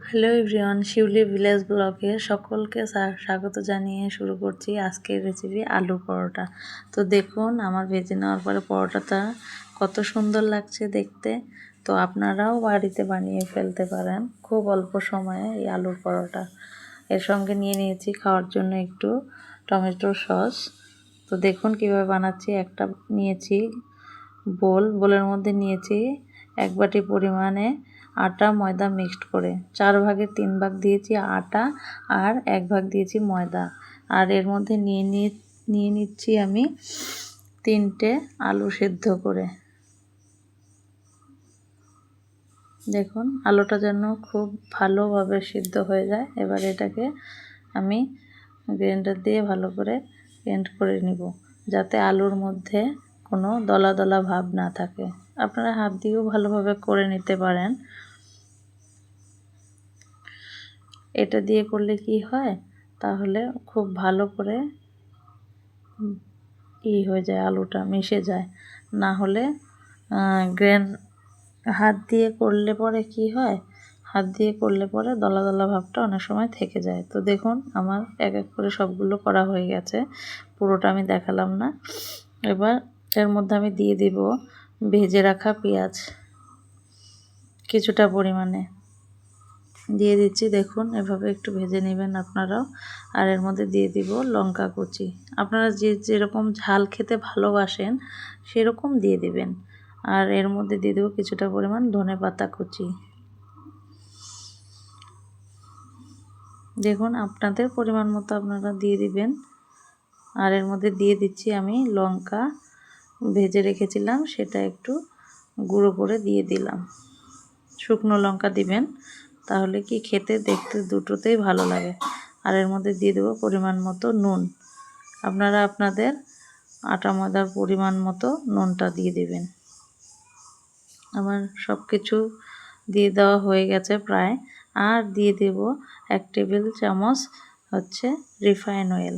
Hello everyone, শিউলি village ব্লগে সকলকে স্বাগত জানিয়ে শুরু করছি আজকের রেসিপি আলু পরোটা। তো দেখুন আমার ভেজে নেওয়ার পরে পরোটাটা কত সুন্দর লাগছে দেখতে। তো আপনারাও বাড়িতে বানিয়ে ফেলতে পারেন খুব অল্প সময়ে এই আলুর পরোটা। এর সঙ্গে নিয়ে নিয়েছি খাওয়ার জন্য একটু টমেটো সস। তো দেখুন কিভাবে বানাচ্ছি। একটা নিয়েছি বোলের মধ্যে নিয়েছি 1 বাটি পরিমাণে আটা ময়দা মিক্সড করে 4 ভাগের 3 ভাগ দিয়েছি আটা আর 1 ভাগ দিয়েছি ময়দা। আর এর মধ্যে নিয়ে নিচ্ছি আমি 3টে আলু সেদ্ধ করে। দেখুন আলুটা যেন খুব ভালোভাবে সিদ্ধ হয়ে যায়। এবার এটাকে আমি গ্রাইন্ডার দিয়ে ভালো করে গ্রাইন্ড করে নিব, যাতে আলুর মধ্যে কোনো দলা দলা ভাব না থাকে। আপনারা হাত দিয়েও ভালোভাবে করে নিতে পারেন। এটা দিয়ে করলে কি হয়, তাহলে খুব ভালো করে হয়ে যায়, আলুটা মিশে যায়। না হলে হাত দিয়ে করলে পরে কি হয়, হাত দিয়ে করলে পরে দলা দলা ভাবটা অনেক সময় থেকে যায়। তো দেখুন আমার এক এক করে সবগুলো করা হয়ে গেছে, পুরোটা আমি দেখালাম না। এবার এর মধ্যে আমি দিয়ে দিব ভেজে রাখা পেঁয়াজ কিছুটা পরিমাণে দিয়ে দিচ্ছি। দেখুন এভাবে একটু ভেজে নেবেন আপনারাও। আর এর মধ্যে দিয়ে দিব লঙ্কা কুচি। আপনারা যেরকম ঝাল খেতে ভালোবাসেন সেরকম দিয়ে দিবেন। আর এর মধ্যে দিয়ে দেবো কিছুটা পরিমাণ ধনেপাতা কুচি। দেখুন আপনাদের পরিমাণ মতো আপনারা দিয়ে দিবেন। আর এর মধ্যে দিয়ে দিচ্ছি আমি লঙ্কা ভেজে রেখেছিলাম, সেটা একটু গুঁড়ো করে দিয়ে দিলাম। শুকনো লঙ্কা দিবেন, তাহলে কি খেতে দেখতে দুটোতেই ভালো লাগে। আর এর মধ্যে দিয়ে দেবো পরিমাণ মতো নুন। আপনারা আপনাদের আটা ময়দার পরিমাণ মতো নুনটা দিয়ে দেবেন। আমার সব কিছু দিয়ে দেওয়া হয়ে গেছে প্রায়। আর দিয়ে দেব 1 টেবিল চামচ রিফাইন অয়েল।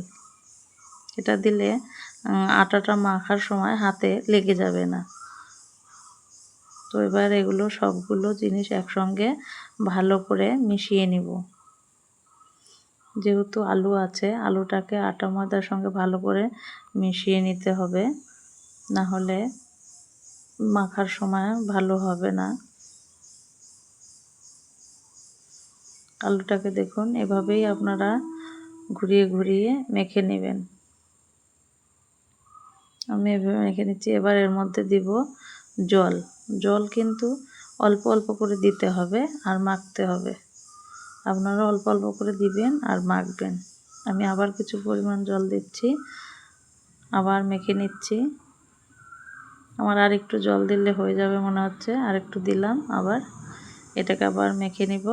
এটা দিলে আটাটা মাখার সময় হাতে লেগে যাবে না। তো এবার এগুলো সবগুলো জিনিস একসঙ্গে ভালো করে মিশিয়ে নিব। যেহেতু আলু আছে, আলুটাকে আটা ময়দার সঙ্গে ভালো করে মিশিয়ে নিতে হবে, না হলে মাখার সময় ভালো হবে না। আলুটাকে দেখুন এভাবেই আপনারা ঘুরিয়ে ঘুরিয়ে মেখে নেবেন। আমি এভাবে মেখে নিচ্ছি। এবার এর মধ্যে দিব জল কিন্তু অল্প অল্প করে দিতে হবে আর মাখতে হবে। আপনারা অল্প অল্প করে দিবেন আর মাখবেন। আমি আবার কিছু পরিমাণ জল দিচ্ছি, আবার মেখে নিচ্ছি। আমার আর একটু জল দিলে হয়ে যাবে মনে হচ্ছে, আর একটু দিলাম। আবার এটাকে আবার মেখে নিব।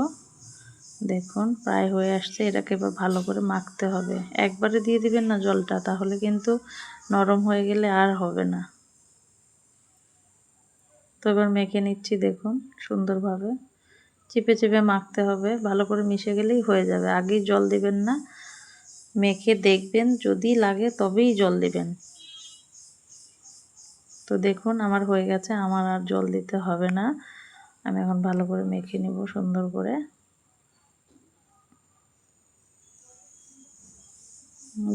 দেখুন প্রায় হয়ে আসছে। এটাকে এবার ভালো করে মাখতে হবে। একবারে দিয়ে দিবেন না জলটা, তাহলে কিন্তু নরম হয়ে গেলে আর হবে না। তো এবার মেখে নিচ্ছি। দেখুন সুন্দরভাবে চিপে চিপে মাখতে হবে, ভালো করে মিশে গেলেই হয়ে যাবে। আগেই জল দিবেন না, মেখে দেখবেন যদি লাগে তবেই জল দিবেন। তো দেখুন আমার হয়ে গেছে, আমার আর জল দিতে হবে না। আমি এখন ভালো করে মেখে নিব সুন্দর করে।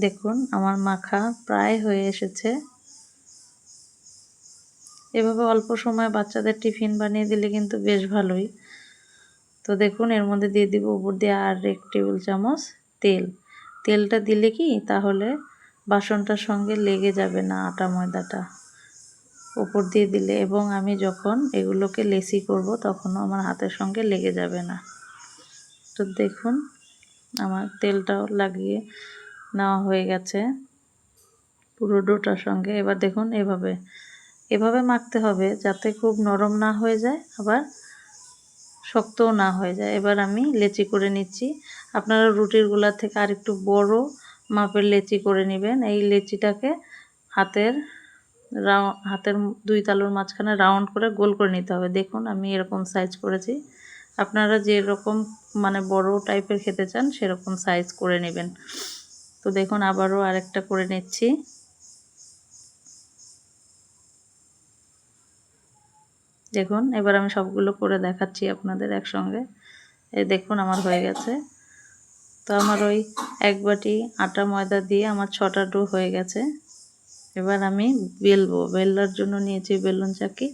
দেখুন আমার মাখা প্রায় হয়ে এসেছে। এভাবে অল্প সময় বাচ্চাদের টিফিন বানিয়ে দিলে কিন্তু বেশ ভালোই। তো দেখুন এর মধ্যে দিয়ে দিব উপর দিয়ে আর 1 টেবিল চামচ তেল। তেলটা দিলে কি, তাহলে বাসনটার সঙ্গে লেগে যাবে না আটা ময়দাটা উপর দিয়ে দিলে। এবং আমি যখন এগুলোকে লেচি করব তখনও আমার হাতের সঙ্গে লেগে যাবে না। তো দেখুন আমার তেলটাও লাগিয়ে নেওয়া হয়ে গেছে পুরো ডোটার সঙ্গে। এবার দেখুন এভাবে মাখতে হবে, যাতে খুব নরম না হয়ে যায় আবার শক্তও না হয়ে যায়। এবার আমি লেচি করে নিচ্ছি। আপনারা রুটির গোলার থেকে আর একটু বড় মাপের লেচি করে নেবেন। এই লেচিটাকে হাতের 2 তালুর মাঝখানে রাউন্ড করে গোল করে নিতে হবে। দেখুন আমি এরকম সাইজ করেছি। আপনারা যেরকম বড় টাইপের খেতে চান সেরকম সাইজ করে নেবেন। তো দেখুন আবারও আরেকটা করে নিচ্ছি। দেখুন এবার আমি সবগুলো করে দেখাচ্ছি আপনাদের একসঙ্গে। এই দেখুন আমার হয়ে গেছে। তো আমার ওই 1 বাটি আটা ময়দা দিয়ে আমার 6টা ডো হয়ে গেছে। এবার আমি বেলবো। বেলার জন্য নিয়েছি বেলুন চাকি।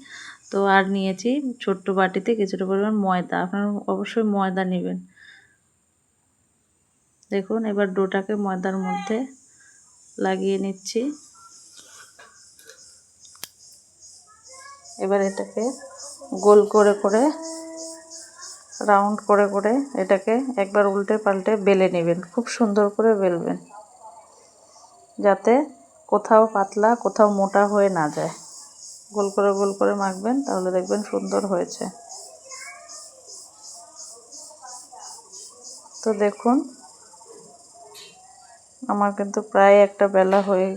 তো আর নিয়েছি ছোট্ট বাটিতে কিছুটা পরিমাণ ময়দা। আপনারা অবশ্যই ময়দা নেবেন। দেখুন এবার ডোটাকে ময়দার মধ্যে লাগিয়ে নিচ্ছি। এবার এটাকে গোল করে করে রাউন্ড করে করে এটাকে একবার উল্টে পাল্টে বেলে নেবেন। খুব সুন্দর করে বেলবেন, যাতে কোথাও পাতলা কোথাও মোটা হয়ে না যায়। গোল করে মাখবেন, তাহলে দেখবেন সুন্দর হয়েছে। তো দেখুন আমার কিন্তু প্রায় একটা বেলা হয়ে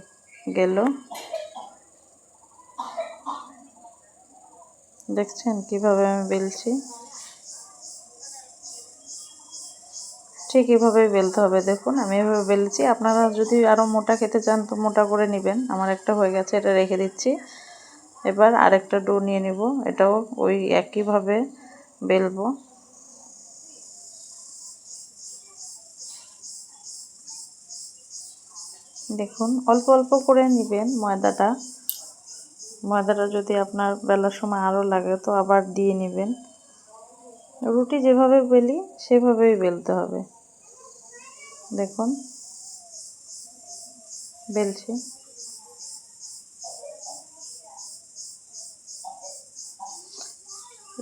গেল। দেখছেন কিভাবে আমি বেলছি? ঠিক এভাবেই বেলতে হবে। দেখুন আমি এভাবে বেলছি। আপনারা যদি আরও মোটা খেতে চান তো মোটা করে নেবেন। আমার একটা হয়ে গেছে, এটা রেখে দিচ্ছি। এবার আরেকটা ডো নিয়ে নেব, এটাও ওই একইভাবে বেলবো। দেখুন অল্প অল্প করে নেবেন ময়দাটা। ময়দাটা যদি আপনার বেলার সময় আরও লাগে তো আবার দিয়ে নেবেন। রুটি যেভাবে বেলি সেভাবেই বেলতে হবে। দেখুন বেলছি।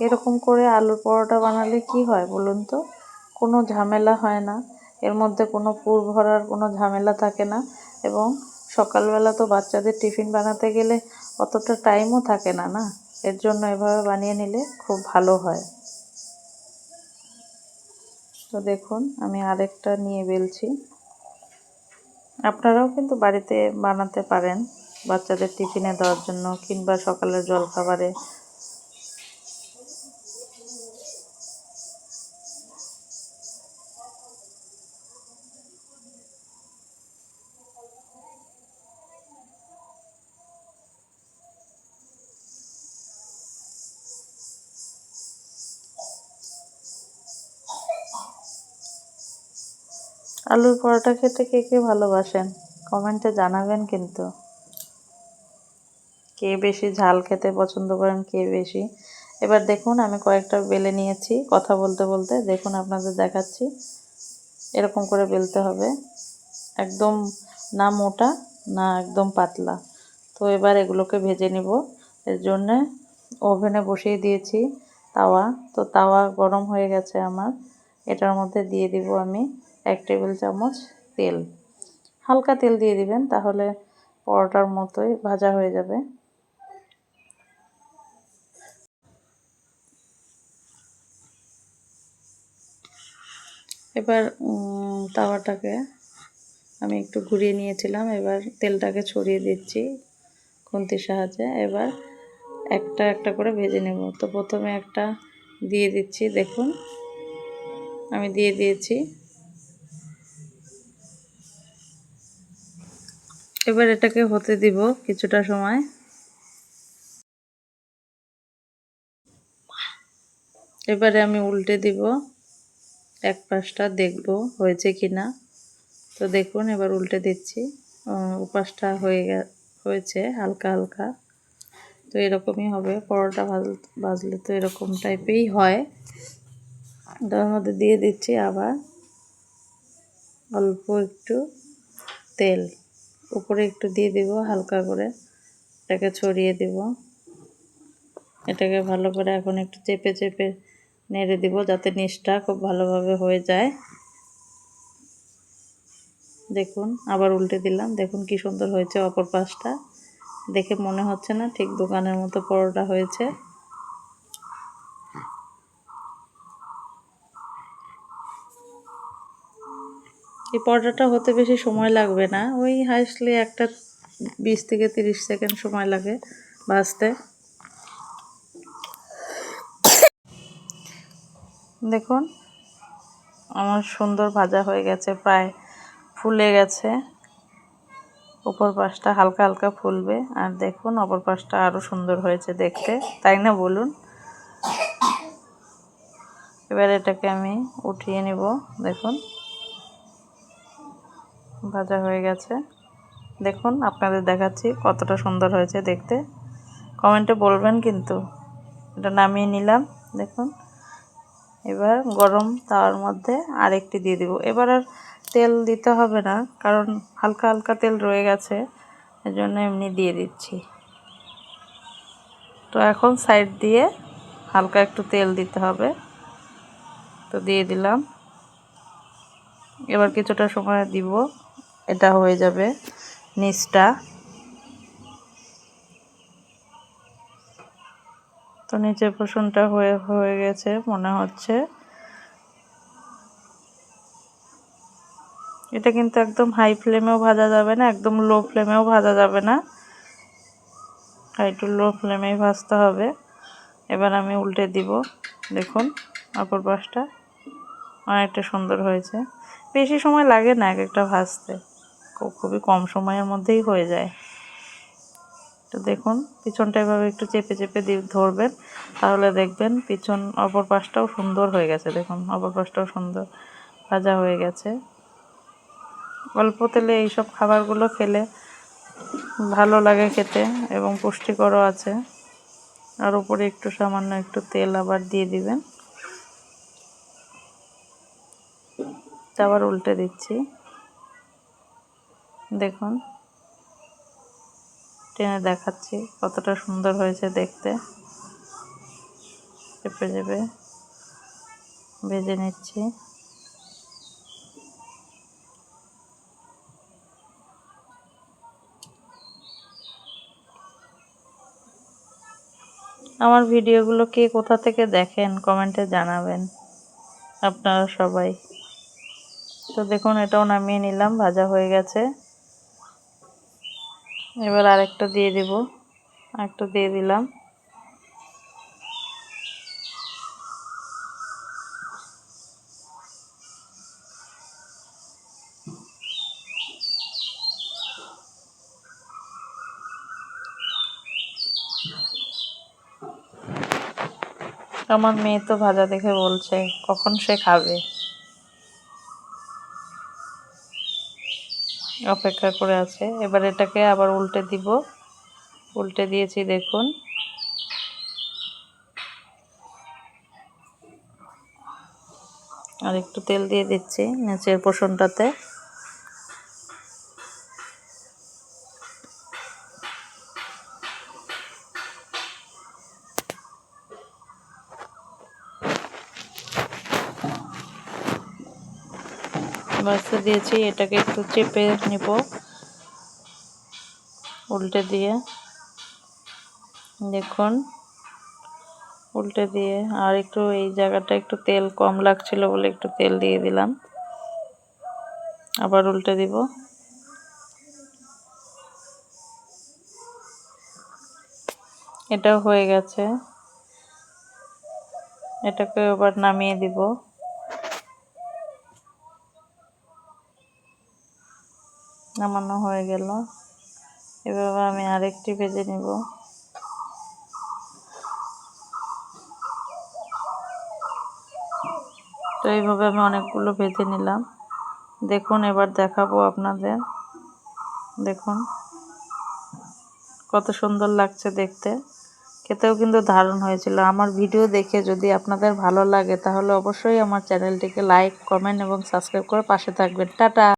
এরকম করে আলুর পরোটা বানালে কি হয় বলুন তো? কোনো ঝামেলা হয় না, এর মধ্যে কোনো পুর ভরার কোনো ঝামেলা থাকে না। এবং সকালবেলা তো বাচ্চাদের টিফিন বানাতে গেলে অতটা টাইমও থাকে না, না? এর জন্য এভাবে বানিয়ে নিলে খুব ভালো হয়। তো দেখুন আমি আরেকটা নিয়ে বেলছি। আপনারাও কিন্তু বাড়িতে বানাতে পারেন বাচ্চাদের টিফিনে দেওয়ার জন্য কিংবা সকালের জলখাবারে। আলুর পরোটা খেতে কে কে ভালোবাসেন কমেন্টে জানাবেন কিন্তু। কে বেশি ঝাল খেতে পছন্দ করেন, কে বেশি। এবার দেখুন আমি কয়েকটা বেলে নিয়েছি কথা বলতে বলতে। দেখুন আপনাদের দেখাচ্ছি, এরকম করে বেলতে হবে, একদম না মোটা না একদম পাতলা। তো এবার এগুলোকে ভেজে নিব। এর জন্যে ওভেনে বসিয়ে দিয়েছি তাওয়া। তো তাওয়া গরম হয়ে গেছে আমার। এটার মধ্যে দিয়ে দিব আমি 1 টেবিল চামচ তেল। হালকা তেল দিয়ে দিবেন, তাহলে পরোটার মতোই ভাজা হয়ে যাবে। এবার তাওয়াটাকে আমি একটু ঘুরিয়ে নিয়েছিলাম। এবার তেলটাকে ছড়িয়ে দিচ্ছি খুন্তির সাহায্যে। এবার একটা একটা করে ভেজে নেব। তো প্রথমে একটা দিয়ে দিচ্ছি। দেখুন আমি দিয়ে দিয়েছি। এবার এটাকে হতে দিব কিছুটা সময়। এবারে আমি উল্টে দিব, এক পাশটা দেখব হয়েছে কিনা। তো দেখুন এবার উল্টে দিচ্ছি। উপাসটা হয়েছে হালকা হালকা। তো এরকমই হবে পরোটা ভাজলে, তো এরকম টাইপেই হয়। তার মধ্যে দিয়ে দিচ্ছি আবার অল্প একটু তেল, উপরে একটু দিয়ে দিব হালকা করে, এটাকে ছড়িয়ে দিব। এটাকে ভালো করে এখন একটু চেপে চেপে নেড়ে দিব, যাতে নিচটা খুব ভালোভাবে হয়ে যায়। দেখুন আবার উল্টে দিলাম। দেখুন কি সুন্দর হয়েছে অপর পাশটা। দেখে মনে হচ্ছে না ঠিক দোকানের মতো পরোটা হয়েছে? এই পরোটাটা হতে বেশি সময় লাগবে না, ওই হাইস্টলি একটা 20 থেকে 30 সেকেন্ড সময় লাগে ভাজতে। দেখুন আমার সুন্দর ভাজা হয়ে গেছে, প্রায় ফুলে গেছে। উপর পাশটা হালকা হালকা ফুলবে, আর দেখুন অপর পাশটা আরও সুন্দর হয়েছে দেখতে, তাই না বলুন? এবার এটাকে আমি উঠিয়ে নিব। দেখুন ভাজা হয়ে গেছে। দেখুন আপনাদের দেখাচ্ছি কতটা সুন্দর হয়েছে দেখতে। কমেন্টে বলবেন কিন্তু। এটা নামিয়ে নিলাম। দেখুন এবার গরম তাওয়ার মধ্যে আরেকটি দিয়ে দিব। এবার আর তেল দিতে হবে না, কারণ হালকা হালকা তেল রয়ে গেছে, এজন্য এমনি দিয়ে দিচ্ছি। তো এখন সাইড দিয়ে হালকা একটু তেল দিতে হবে, তো দিয়ে দিলাম। এবার কিছুটা সময় দিব, এটা হয়ে যাবে নিচটা। তো নিচের পোর্শনটা হয়ে গেছে মনে হচ্ছে। এটা কিন্তু একদম হাই ফ্লেমেও ভাজা যাবে না, একদম লো ফ্লেমেও ভাজা যাবে না, হাই টু লো ফ্লেমেই ভাজতে হবে। এবার আমি উল্টে দিব। দেখুন অপর পাশটা অনেকটা সুন্দর হয়েছে। বেশি সময় লাগে না এক একটা ভাজতে, খুবই কম সময়ের মধ্যেই হয়ে যায়। তো দেখুন পিছনটা এভাবে একটু চেপে চেপে ধরবেন, তাহলে দেখবেন পিছন অপর পাশটাও সুন্দর হয়ে গেছে। দেখুন অপর পাশটাও সুন্দর ভাজা হয়ে গেছে। অল্প তেলে এইসব খাবারগুলো খেলে ভালো লাগে খেতে এবং পুষ্টিকরও আছে। আর উপরে একটু সামান্য একটু তেল আবার দিয়ে দিবেন। আবার উল্টে দিচ্ছি। দেখুন টেনে দেখাচ্ছি কতটা সুন্দর হয়েছে দেখতে। চেপে চেপে ভেজে নিচ্ছি। আমার ভিডিওগুলো কে কোথা থেকে দেখেন কমেন্টে জানাবেন আপনারা সবাই। তো দেখুন এটাও নামিয়ে নিলাম, ভাজা হয়ে গেছে। এবার আরেকটা দিয়ে দিব, আরেকটা দিয়ে দিলাম। আমার মেয়ে তো ভাজা দেখে বলছে কখন সে খাবে, অপেক্ষা করে আছে। এবার এটাকে আবার উল্টে দিব। উল্টে দিয়েছি দেখুন। আর একটু তেল দিয়ে দিচ্ছি নিচের পোর্শনটাতে। বাস্তে দিয়েছি, এটাকে একটু চেপে নিব উল্টে দিয়ে। দেখুন উল্টে দিয়ে আর একটু এই জায়গাটা একটু তেল কম লাগছিল বলে একটু তেল দিয়ে দিলাম। আবার উল্টে দিব। এটাও হয়ে গেছে। এটাকে আবার নামিয়ে দিব। নামানো হয়ে গেল। এভাবে আমি আরেকটি ভেজে নিব। তো এইভাবে আমি অনেকগুলো ভেজে নিলাম। দেখুন এবার দেখাবো আপনাদের। দেখুন কত সুন্দর লাগছে দেখতে, খেতেও কিন্তু দারুণ হয়েছিল। আমার ভিডিও দেখে যদি আপনাদের ভালো লাগে তাহলে অবশ্যই আমার চ্যানেলটিকে লাইক, কমেন্ট এবং সাবস্ক্রাইব করে পাশে থাকবেন। টাটা।